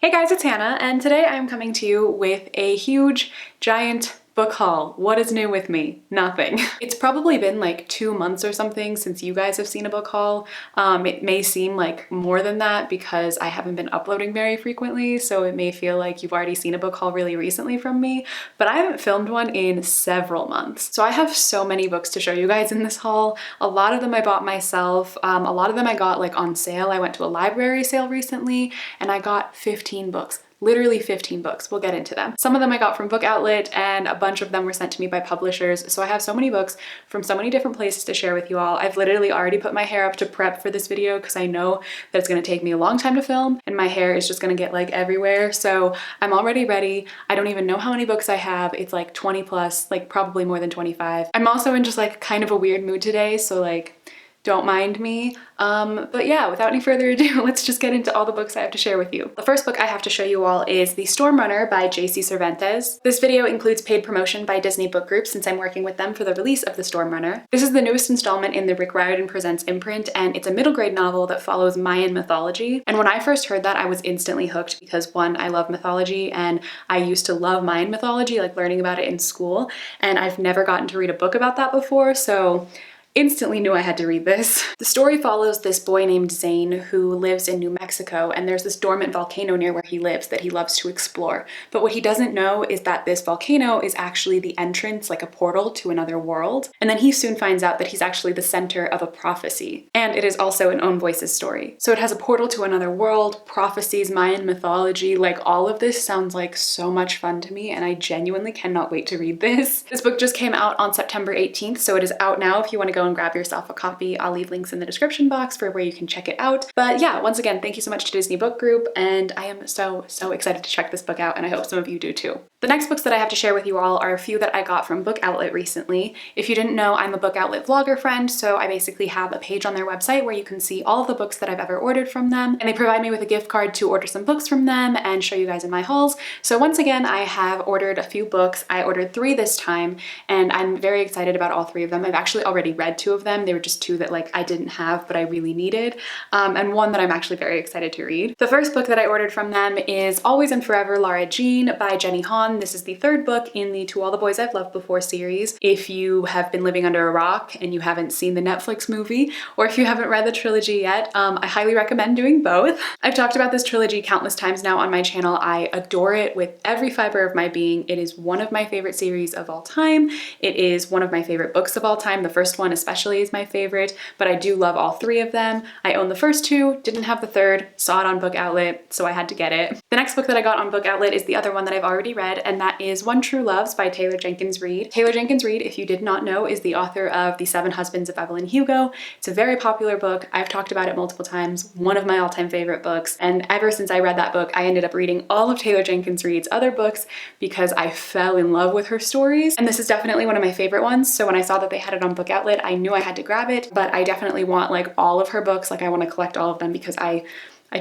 Hey guys, it's Hannah, and today I'm coming to you with a huge, giant book haul. What is new with me? Nothing. It's probably been like 2 months or something since you guys have seen a book haul. It may seem like more than that because I haven't been uploading very frequently, so it may feel like you've already seen a book haul really recently from me, but I haven't filmed one in several months. So I have so many books to show you guys in this haul. A lot of them I bought myself. A lot of them I got like on sale. I went to a library sale recently and I got 15 books. Literally 15 books. We'll get into them. Some of them I got from Book Outlet and a bunch of them were sent to me by publishers. So I have so many books from so many different places to share with you all. I've literally already put my hair up to prep for this video because I know that it's going to take me a long time to film and my hair is just going to get like everywhere. So I'm already ready. I don't even know how many books I have. It's like 20 plus, like probably more than 25. I'm also in just like kind of a weird mood today. So like, don't mind me. But yeah, without any further ado, let's just get into all the books I have to share with you. The first book I have to show you all is The Storm Runner by J.C. Cervantes. This video includes paid promotion by Disney Book Group since I'm working with them for the release of The Storm Runner. This is the newest installment in the Rick Riordan Presents imprint, and it's a middle grade novel that follows Mayan mythology. And when I first heard that, I was instantly hooked because one, I love mythology and I used to love Mayan mythology, like learning about it in school, and I've never gotten to read a book about that before, so instantly knew I had to read this. The story follows this boy named Zane who lives in New Mexico, and there's this dormant volcano near where he lives that he loves to explore. But what he doesn't know is that this volcano is actually the entrance, like a portal to another world. And then he soon finds out that he's actually the center of a prophecy. And it is also an Own Voices story. So it has a portal to another world, prophecies, Mayan mythology, like all of this sounds like so much fun to me, and I genuinely cannot wait to read this. This book just came out on September 18th, so it is out now if you want to go and grab yourself a copy. I'll leave links in the description box for where you can check it out. But yeah, once again, thank you so much to Disney Book Group, and I am so excited to check this book out, and I hope some of you do too. The next books that I have to share with you all are a few that I got from Book Outlet recently. If you didn't know, I'm a Book Outlet vlogger friend, so I basically have a page on their website where you can see all of the books that I've ever ordered from them, and they provide me with a gift card to order some books from them and show you guys in my hauls. So once again, I have ordered a few books. I ordered 3 this time, and I'm very excited about all 3 of them. I've actually already read 2 of them. They were just 2 that like I didn't have, but I really needed, and one that I'm actually very excited to read. The first book that I ordered from them is Always and Forever Lara Jean by Jenny Han. This is the 3rd book in the To All the Boys I've Loved Before series. If you have been living under a rock and you haven't seen the Netflix movie, or if you haven't read the trilogy yet, I highly recommend doing both. I've talked about this trilogy countless times now on my channel. I adore it with every fiber of my being. It is one of my favorite series of all time. It is one of my favorite books of all time. The first one especially is my favorite, but I do love all 3 of them. I own the first 2, didn't have the 3rd, saw it on Book Outlet, so I had to get it. The next book that I got on Book Outlet is the other one that I've already read, and that is One True Loves by Taylor Jenkins Reid. Taylor Jenkins Reid, if you did not know, is the author of The 7 Husbands of Evelyn Hugo. It's a very popular book. I've talked about it multiple times, one of my all-time favorite books, and ever since I read that book, I ended up reading all of Taylor Jenkins Reid's other books because I fell in love with her stories, and this is definitely one of my favorite ones. So when I saw that they had it on Book Outlet, I knew I had to grab it, but I definitely want like all of her books. Like I want to collect all of them because I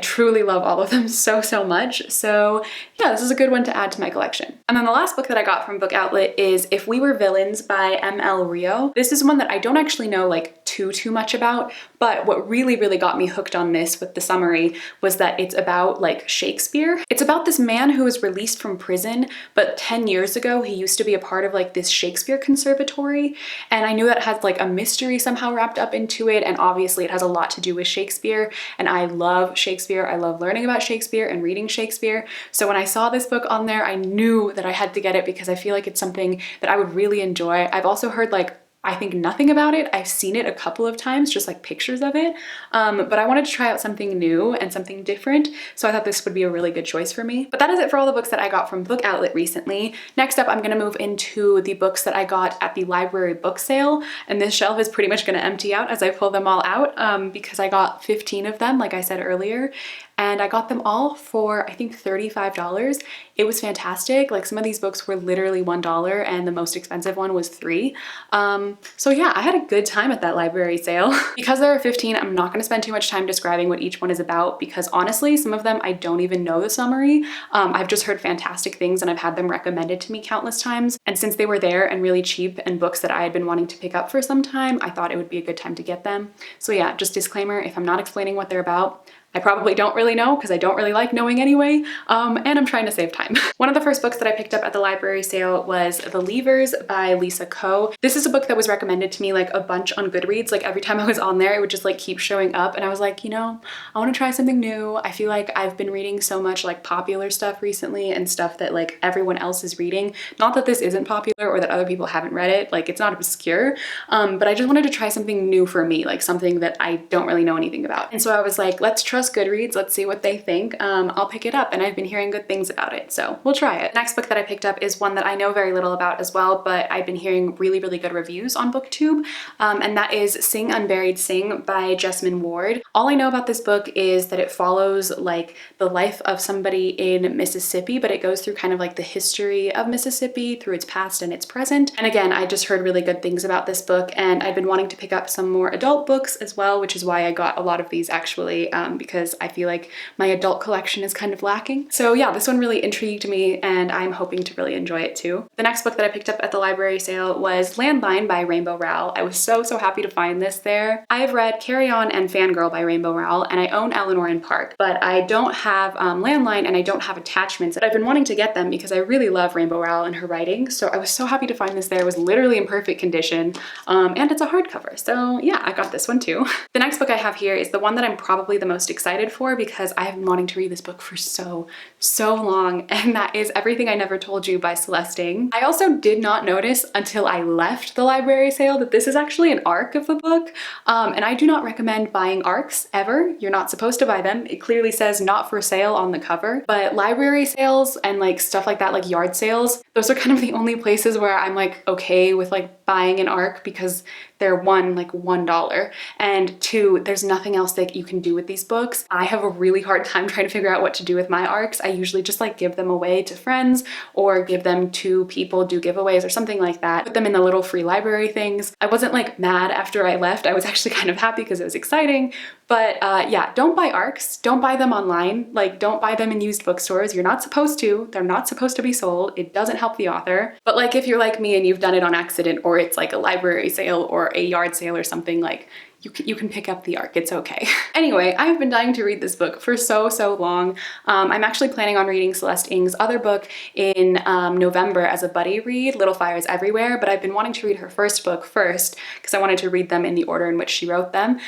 truly love all of them so much. So yeah, this is a good one to add to my collection. And then the last book that I got from Book Outlet is If We Were Villains by M.L. Rio. This is one that I don't actually know like too much about, but what really got me hooked on this with the summary was that it's about like Shakespeare. It's about this man who was released from prison, but 10 years ago he used to be a part of like this Shakespeare conservatory, and I knew that had like a mystery somehow wrapped up into it, and obviously it has a lot to do with Shakespeare, and I love Shakespeare. I love learning about Shakespeare and reading Shakespeare. So when I saw this book on there, I knew that I had to get it because I feel like it's something that I would really enjoy. I've also heard like I think nothing about it. I've seen it a couple of times, just like pictures of it, but I wanted to try out something new and something different, so I thought this would be a really good choice for me. But that is it for all the books that I got from Book Outlet recently. Next up, I'm gonna move into the books that I got at the library book sale, and this shelf is pretty much gonna empty out as I pull them all out because I got 15 of them, like I said earlier, and I got them all for I think $35. It was fantastic. Like some of these books were literally $1 and the most expensive one was $3. So yeah, I had a good time at that library sale. Because there are 15, I'm not gonna spend too much time describing what each one is about because honestly, some of them I don't even know the summary. I've just heard fantastic things and I've had them recommended to me countless times. And since they were there and really cheap and books that I had been wanting to pick up for some time, I thought it would be a good time to get them. So yeah, just disclaimer, if I'm not explaining what they're about, I probably don't really know because I don't really like knowing anyway, and I'm trying to save time. One of the first books that I picked up at the library sale was The Leavers by Lisa Ko. This is a book that was recommended to me like a bunch on Goodreads. Like every time I was on there, it would just like keep showing up, and I was like, you know, I want to try something new. I feel like I've been reading so much like popular stuff recently and stuff that like everyone else is reading. Not that this isn't popular or that other people haven't read it, like it's not obscure, but I just wanted to try something new for me, like something that I don't really know anything about. And so I was like, let's trust Goodreads, let's see what they think. I'll pick it up, and I've been hearing good things about it, so we'll try it. The next book that I picked up is one that I know very little about as well, but I've been hearing really, really good reviews on BookTube, and that is Sing Unburied Sing by Jesmyn Ward. All I know about this book is that it follows like the life of somebody in Mississippi, but it goes through kind of like the history of Mississippi through its past and its present. And again, I just heard really good things about this book, and I've been wanting to pick up some more adult books as well, which is why I got a lot of these actually, because I feel like my adult collection is kind of lacking. So yeah, this one really intrigued me, and I'm hoping to really enjoy it too. The next book that I picked up at the library sale was Landline by Rainbow Rowell. I was so happy to find this there. I've read Carry On and Fangirl by Rainbow Rowell, and I own Eleanor and Park, but I don't have Landline, and I don't have attachments. But I've been wanting to get them because I really love Rainbow Rowell and her writing, so I was so happy to find this there. It was literally in perfect condition, and it's a hardcover, so yeah, I got this one too. The next book I have here is the one that I'm probably the most excited for because I have been wanting to read this book for so long, and that is Everything I Never Told You by Celeste Ng. I also did not notice until I left the library sale that this is actually an ARC of the book, and I do not recommend buying ARCs ever. You're not supposed to buy them. It clearly says not for sale on the cover, but library sales and like stuff like that, like yard sales, those are kind of the only places where I'm like okay with like buying an ARC because they're one, like $1, and two, there's nothing else that you can do with these books. I have a really hard time trying to figure out what to do with my ARCs. I usually just like give them away to friends or give them to people, do giveaways or something like that. Put them in the little free library things. I wasn't like mad after I left. I was actually kind of happy because it was exciting. But yeah, don't buy ARCs. Don't buy them online. Like don't buy them in used bookstores. You're not supposed to. They're not supposed to be sold. It doesn't help the author. But like if you're like me and you've done it on accident, or it's like a library sale or a yard sale or something, like you can pick up the ARC, it's okay. Anyway, I've been dying to read this book for so long. I'm actually planning on reading Celeste Ng's other book in November as a buddy read, Little Fires Everywhere, but I've been wanting to read her first book first because I wanted to read them in the order in which she wrote them.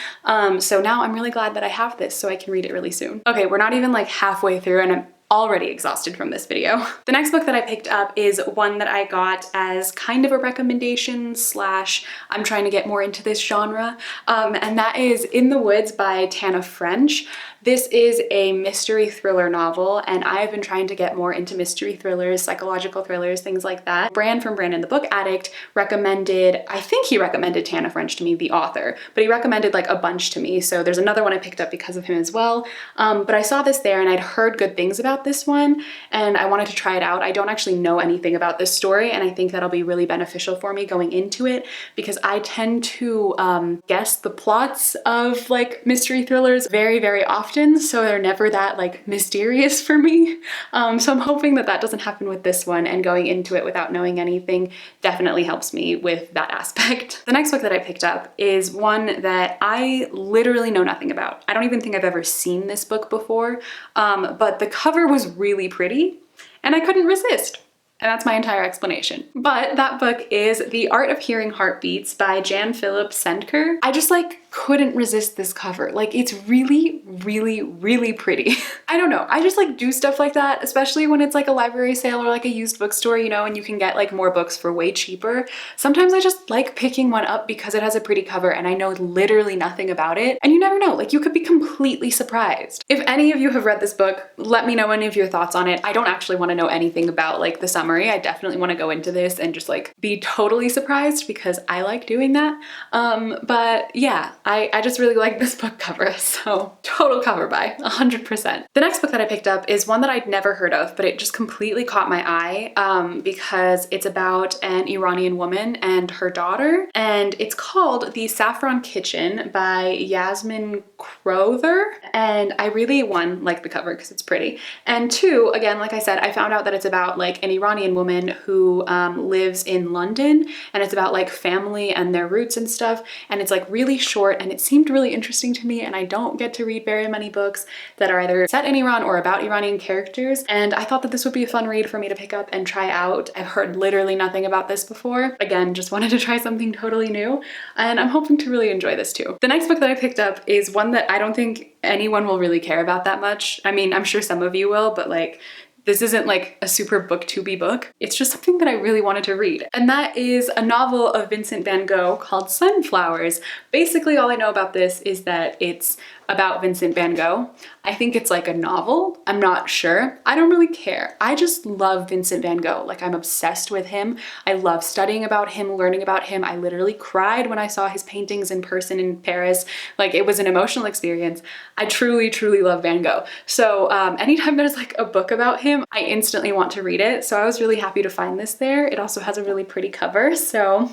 So now I'm really glad that I have this so I can read it really soon. Okay, we're not even like halfway through and I'm already exhausted from this video. The next book that I picked up is one that I got as kind of a recommendation slash I'm trying to get more into this genre, and that is In the Woods by Tana French. This is a mystery thriller novel, and I've been trying to get more into mystery thrillers, psychological thrillers, things like that. Bran from Brandon the Book Addict recommended, I think he recommended Tana French to me, the author, but he recommended like a bunch to me, so there's another one I picked up because of him as well. But I saw this there and I'd heard good things about this one, and I wanted to try it out. I don't actually know anything about this story, and I think that'll be really beneficial for me going into it because I tend to guess the plots of like mystery thrillers very often, so they're never that like mysterious for me. So I'm hoping that that doesn't happen with this one, and going into it without knowing anything definitely helps me with that aspect. The next book that I picked up is one that I literally know nothing about. I don't even think I've ever seen this book before, but the cover was really pretty and I couldn't resist. And that's my entire explanation. But that book is The Art of Hearing Heartbeats by Jan Philip Sendker. I just like couldn't resist this cover. Like it's really pretty. I don't know, I just like do stuff like that, especially when it's like a library sale or like a used bookstore, you know, and you can get like more books for way cheaper. Sometimes I just like picking one up because it has a pretty cover and I know literally nothing about it. And you never know, like you could be completely surprised. If any of you have read this book, let me know any of your thoughts on it. I don't actually want to know anything about like the summary. I definitely want to go into this and just like be totally surprised because I like doing that. But yeah, I just really like this book cover, so total cover buy, 100%. The next book that I picked up is one that I'd never heard of, but it just completely caught my eye because it's about an Iranian woman and her daughter, and it's called The Saffron Kitchen by Yasmin Crowther. And I really, one, like the cover because it's pretty, and two, again, like I said, I found out that it's about like an Iranian woman who lives in London, and it's about like family and their roots and stuff, and it's like really short short and it seemed really interesting to me, and I don't get to read very many books that are either set in Iran or about Iranian characters, and I thought that this would be a fun read for me to pick up and try out. I've heard literally nothing about this before. Again, just wanted to try something totally new, and I'm hoping to really enjoy this too. The next book that I picked up is one that I don't think anyone will really care about that much. I mean, I'm sure some of you will, but like, this isn't like a super booktube book. It's just something that I really wanted to read. And that is a novel of Vincent van Gogh called Sunflowers. Basically, all I know about this is that it's about Vincent van Gogh. I think it's like a novel. I'm not sure. I don't really care. I just love Vincent van Gogh. Like, I'm obsessed with him. I love studying about him, learning about him. I literally cried when I saw his paintings in person in Paris. Like, it was an emotional experience. I truly, truly love Van Gogh. So anytime there's like a book about him, I instantly want to read it. So I was really happy to find this there. It also has a really pretty cover. So,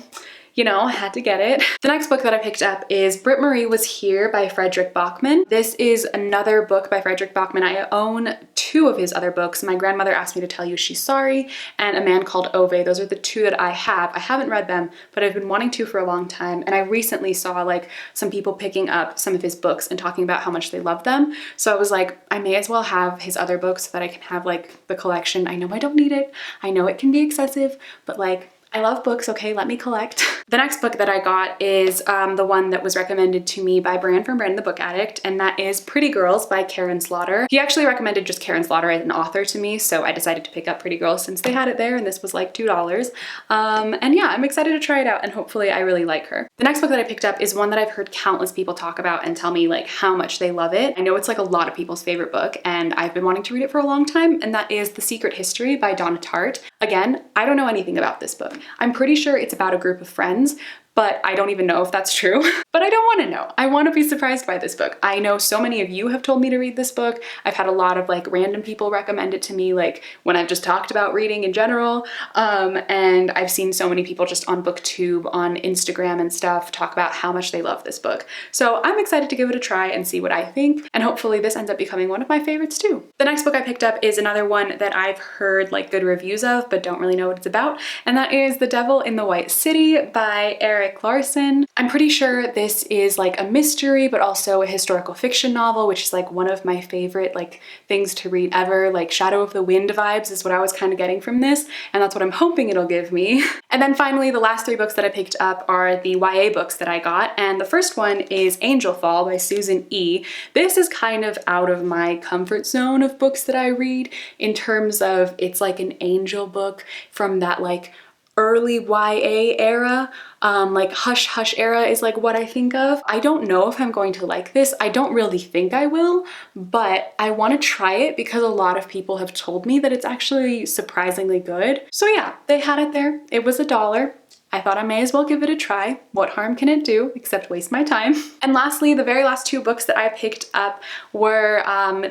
you know, I had to get it. The next book that I picked up is Britt Marie Was Here by Fredrik Backman. This is another book by Fredrik Backman. I own 2 of his other books. My grandmother asked me to tell you she's sorry, and A Man Called Ove. Those are the 2 that I have. I haven't read them, but I've been wanting to for a long time. And I recently saw like some people picking up some of his books and talking about how much they love them. So I was like, I may as well have his other books so that I can have like the collection. I know I don't need it. I know it can be excessive, but like, I love books, okay? Let me collect. The next book that I got is the one that was recommended to me by Bran from Bran the Book Addict, and that is Pretty Girls by Karen Slaughter. He actually recommended just Karen Slaughter as an author to me, so I decided to pick up Pretty Girls since they had it there, and this was like $2. And yeah, I'm excited to try it out, and hopefully I really like her. The next book that I picked up is one that I've heard countless people talk about and tell me like how much they love it. I know it's like a lot of people's favorite book, and I've been wanting to read it for a long time, and that is The Secret History by Donna Tartt. Again, I don't know anything about this book. I'm pretty sure it's about a group of friends, but I don't even know if that's true. But I don't want to know. I want to be surprised by this book. I know so many of you have told me to read this book. I've had a lot of like random people recommend it to me, like when I've just talked about reading in general. And I've seen so many people just on BookTube, on Instagram and stuff, talk about how much they love this book. So I'm excited to give it a try and see what I think. And hopefully this ends up becoming one of my favorites too. The next book I picked up is another one that I've heard like good reviews of, but don't really know what it's about. And that is The Devil in the White City by Erik Larson. I'm pretty sure this is like a mystery, but also a historical fiction novel, which is like one of my favorite like things to read ever. Like Shadow of the Wind vibes is what I was kind of getting from this, and that's what I'm hoping it'll give me. And then finally, the last 3 books that I picked up are the YA books that I got, and the first one is Angel Fall by Susan E. This is kind of out of my comfort zone of books that I read in terms of it's like an angel book from that like early YA era, like Hush Hush era is like what I think of. I don't know if I'm going to like this. I don't really think I will, but I want to try it because a lot of people have told me that it's actually surprisingly good. So yeah, they had it there. It was $1. I thought I may as well give it a try. What harm can it do except waste my time? And lastly, the very last 2 books that I picked up were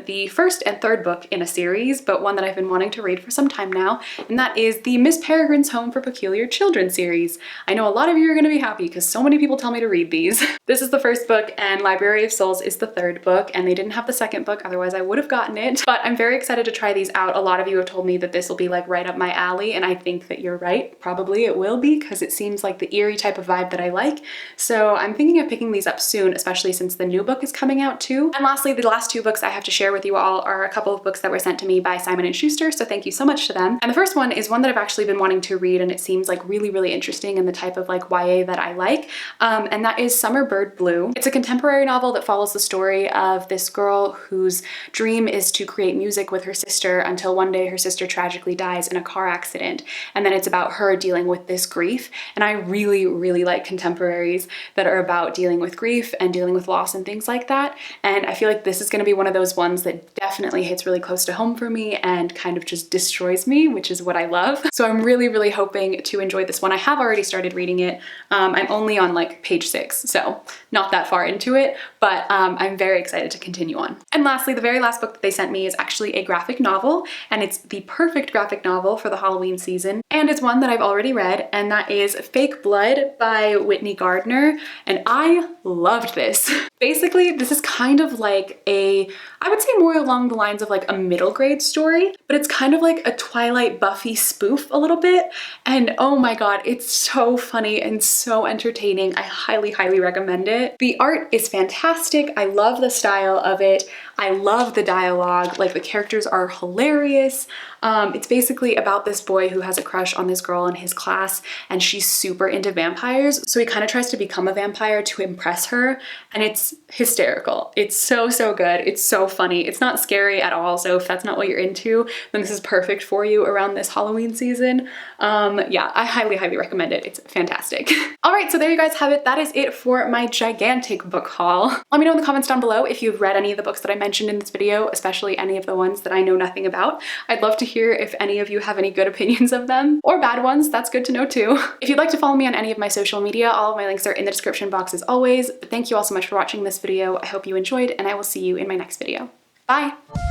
the first and third book in a series, but one that I've been wanting to read for some time now, and that is the Miss Peregrine's Home for Peculiar Children series. I know a lot of you are going to be happy because so many people tell me to read these. This is the first book and Library of Souls is the third book, and they didn't have the second book, otherwise I would have gotten it. But I'm very excited to try these out. A lot of you have told me that this will be like right up my alley, and I think that you're right. Probably it will be because it seems like the eerie type of vibe that I like. So I'm thinking of picking these up soon, especially since the new book is coming out too. And lastly, the last 2 books I have to share with you all are a couple of books that were sent to me by Simon & Schuster, so thank you so much to them. And the first one is one that I've actually been wanting to read, and it seems like really, really interesting and the type of like YA that I like, and that is Summer Bird Blue. It's a contemporary novel that follows the story of this girl whose dream is to create music with her sister until one day her sister tragically dies in a car accident, and then it's about her dealing with this grief. And I really, really like contemporaries that are about dealing with grief and dealing with loss and things like that. And I feel like this is going to be one of those ones that definitely hits really close to home for me and kind of just destroys me, which is what I love. So I'm really, really hoping to enjoy this one. I have already started reading it. I'm only on like page 6, so not that far into it, but I'm very excited to continue on. And lastly, the very last book that they sent me is actually a graphic novel, and it's the perfect graphic novel for the Halloween season. And it's one that I've already read, and that is is Fake Blood by Whitney Gardner, and I loved this. Basically, this is kind of like I would say more along the lines of like a middle grade story, but it's kind of like a Twilight Buffy spoof a little bit. And oh my God, it's so funny and so entertaining. I highly, highly recommend it. The art is fantastic. I love the style of it. I love the dialogue. Like, the characters are hilarious. It's basically about this boy who has a crush on this girl in his class, and she's super into vampires. So he kind of tries to become a vampire to impress her, and it's hysterical. It's so, so good. It's so funny. It's not scary at all. So if that's not what you're into, then this is perfect for you around this Halloween season. Yeah, I highly, highly recommend it. It's fantastic. All right, so there you guys have it. That is it for my gigantic book haul. Let me know in the comments down below if you've read any of the books that I mentioned in this video, especially any of the ones that I know nothing about. I'd love to hear if any of you have any good opinions of them, or bad ones. That's good to know too. If you'd like to follow me on any of my social media, all of my links are in the description box as always. But thank you all so much for watching this video. I hope you enjoyed, and I will see you in my next video. Bye!